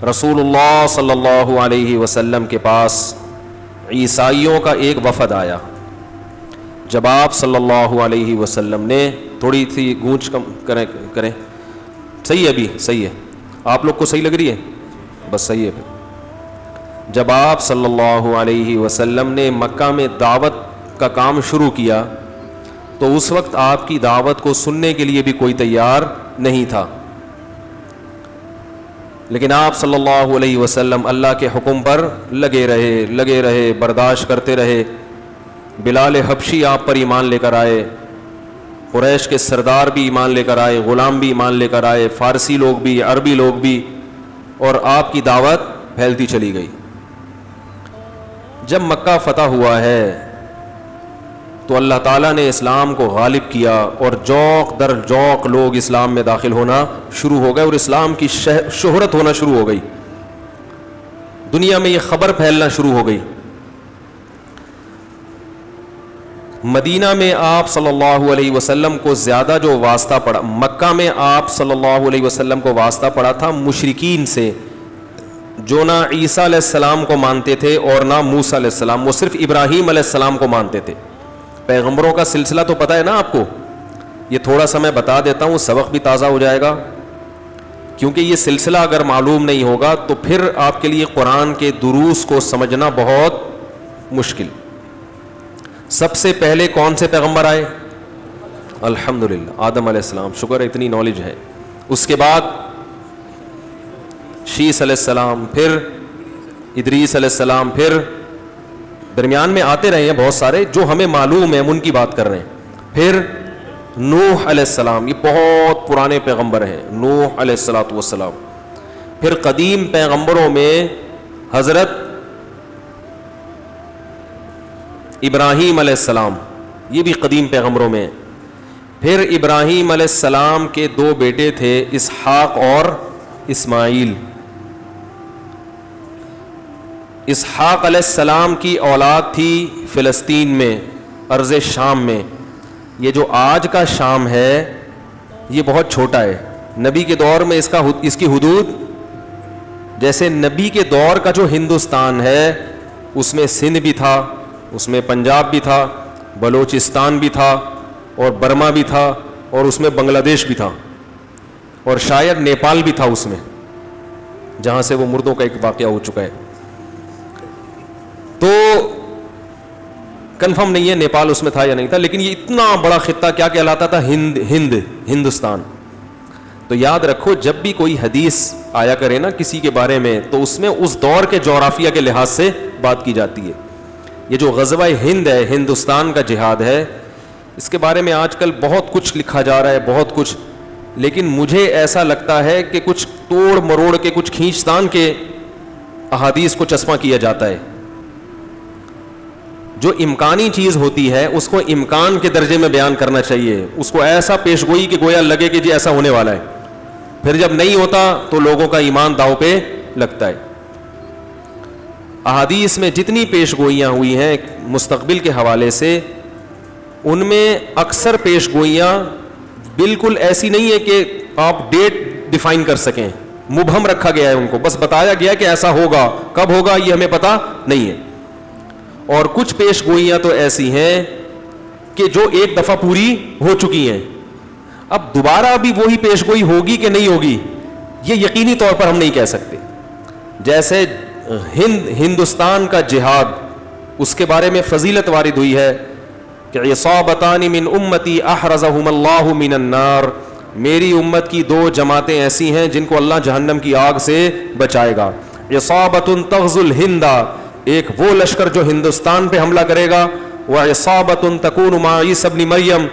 رسول اللہ صلی اللہ علیہ وسلم کے پاس عیسائیوں کا ایک وفد آیا. جب آپ صلی اللہ علیہ وسلم نے تھوڑی سی گونج کم کریں صحیح ہے؟ ابھی صحیح ہے؟ آپ لوگ کو صحیح لگ رہی ہے؟ بس صحیح ہے. پھر جب آپ صلی اللہ علیہ وسلم نے مکہ میں دعوت کا کام شروع کیا تو اس وقت آپ کی دعوت کو سننے کے لیے بھی کوئی تیار نہیں تھا، لیکن آپ صلی اللہ علیہ وسلم اللہ کے حکم پر لگے رہے، برداشت کرتے رہے. بلال حبشی آپ پر ایمان لے کر آئے، قریش کے سردار بھی ایمان لے کر آئے، غلام بھی ایمان لے کر آئے، فارسی لوگ بھی، عربی لوگ بھی، اور آپ کی دعوت پھیلتی چلی گئی. جب مکہ فتح ہوا ہے تو اللہ تعالیٰ نے اسلام کو غالب کیا اور جوق در جوق لوگ اسلام میں داخل ہونا شروع ہو گئے اور اسلام کی شہرت ہونا شروع ہو گئی. دنیا میں یہ خبر پھیلنا شروع ہو گئی. مدینہ میں آپ صلی اللہ علیہ وسلم کو زیادہ جو واسطہ پڑا، مکہ میں آپ صلی اللہ علیہ وسلم کو واسطہ پڑا تھا مشرکین سے، جو نہ عیسیٰ علیہ السلام کو مانتے تھے اور نہ موسیٰ علیہ السلام، وہ صرف ابراہیم علیہ السلام کو مانتے تھے. پیغمبروں کا سلسلہ تو پتہ ہے نا آپ کو، یہ تھوڑا سا میں بتا دیتا ہوں، سبق بھی تازہ ہو جائے گا، کیونکہ یہ سلسلہ اگر معلوم نہیں ہوگا تو پھر آپ کے لیے قرآن کے دروس کو سمجھنا بہت مشکل. سب سے پہلے کون سے پیغمبر آئے؟ الحمدللہ آدم علیہ السلام، شکر ہے اتنی نالج ہے. اس کے بعد شیس علیہ السلام، پھر ادریس علیہ السلام، پھر درمیان میں آتے رہے ہیں بہت سارے جو ہمیں معلوم ہے، ہم ان کی بات کر رہے ہیں. پھر نوح علیہ السلام، یہ بہت پرانے پیغمبر ہیں، نوح علیہ السلام. پھر قدیم پیغمبروں میں حضرت ابراہیم علیہ السلام، یہ بھی قدیم پیغمبروں میں. پھر ابراہیم علیہ السلام کے دو بیٹے تھے، اسحاق اور اسماعیل. اسحاق علیہ السلام کی اولاد تھی فلسطین میں، ارض شام میں. یہ جو آج کا شام ہے یہ بہت چھوٹا ہے. نبی کے دور میں اس کی حدود، جیسے نبی کے دور کا جو ہندوستان ہے اس میں سندھ بھی تھا، اس میں پنجاب بھی تھا، بلوچستان بھی تھا، اور برما بھی تھا، اور اس میں بنگلہ دیش بھی تھا، اور شاید نیپال بھی تھا اس میں، جہاں سے وہ مردوں کا ایک واقعہ ہو چکا ہے. تو کنفرم نہیں ہے نیپال اس میں تھا یا نہیں تھا، لیکن یہ اتنا بڑا خطہ کیا کہلاتا تھا؟ ہندوستان. تو یاد رکھو جب بھی کوئی حدیث آیا کرے نا کسی کے بارے میں تو اس میں اس دور کے جغرافیہ کے لحاظ سے بات کی جاتی ہے. یہ جو غزوہ ہند ہے، ہندوستان کا جہاد ہے، اس کے بارے میں آج کل بہت کچھ لکھا جا رہا ہے، بہت کچھ، لیکن مجھے ایسا لگتا ہے کہ کچھ توڑ مروڑ کے، کچھ کھینچتان کے احادیث کو چشمہ کیا جاتا ہے. جو امکانی چیز ہوتی ہے اس کو امکان کے درجے میں بیان کرنا چاہیے، اس کو ایسا پیش گوئی کہ گویا لگے کہ جی ایسا ہونے والا ہے. پھر جب نہیں ہوتا تو لوگوں کا ایمان داؤ پہ لگتا ہے. احادیث میں جتنی پیش گوئیاں ہوئی ہیں مستقبل کے حوالے سے، ان میں اکثر پیش گوئیاں بالکل ایسی نہیں ہے کہ آپ ڈیٹ ڈیفائن کر سکیں، مبہم رکھا گیا ہے ان کو، بس بتایا گیا کہ ایسا ہوگا، کب ہوگا یہ ہمیں پتہ نہیں ہے. اور کچھ پیش گوئیاں تو ایسی ہیں کہ جو ایک دفعہ پوری ہو چکی ہیں، اب دوبارہ ابھی وہی پیش گوئی ہوگی کہ نہیں ہوگی یہ یقینی طور پر ہم نہیں کہہ سکتے. جیسے ہندوستان کا جہاد، اس کے بارے میں فضیلت وارد ہوئی ہے کہ عصابتان من امتی احرزہم اللہ من النار، میری امت کی دو جماعتیں ایسی ہیں جن کو اللہ جہنم کی آگ سے بچائے گا. عصابۃ تغزو الہند، ایک وہ لشکر جو ہندوستان پہ حملہ کرے گا، وعصابۃ تکون مع عیسی ابن مریم،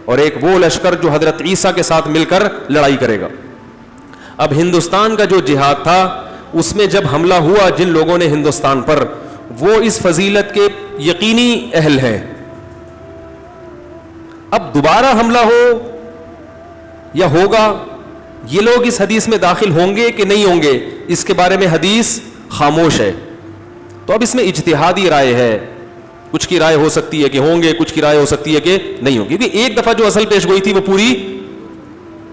اور ایک وہ لشکر جو حضرت عیسیٰ کے ساتھ مل کر لڑائی کرے گا. اب ہندوستان کا جو جہاد تھا اس میں جب حملہ ہوا جن لوگوں نے ہندوستان پر، وہ اس فضیلت کے یقینی اہل ہیں. اب دوبارہ حملہ ہو یا ہوگا، یہ لوگ اس حدیث میں داخل ہوں گے کہ نہیں ہوں گے، اس کے بارے میں حدیث خاموش ہے. تو اب اس میں اجتہادی رائے ہے، کچھ کی رائے ہو سکتی ہے کہ ہوں گے، کچھ کی رائے ہو سکتی ہے کہ نہیں ہوں گی، کیونکہ ایک دفعہ جو اصل پیش گوئی تھی وہ پوری،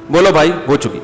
بولو بھائی، ہو چکی.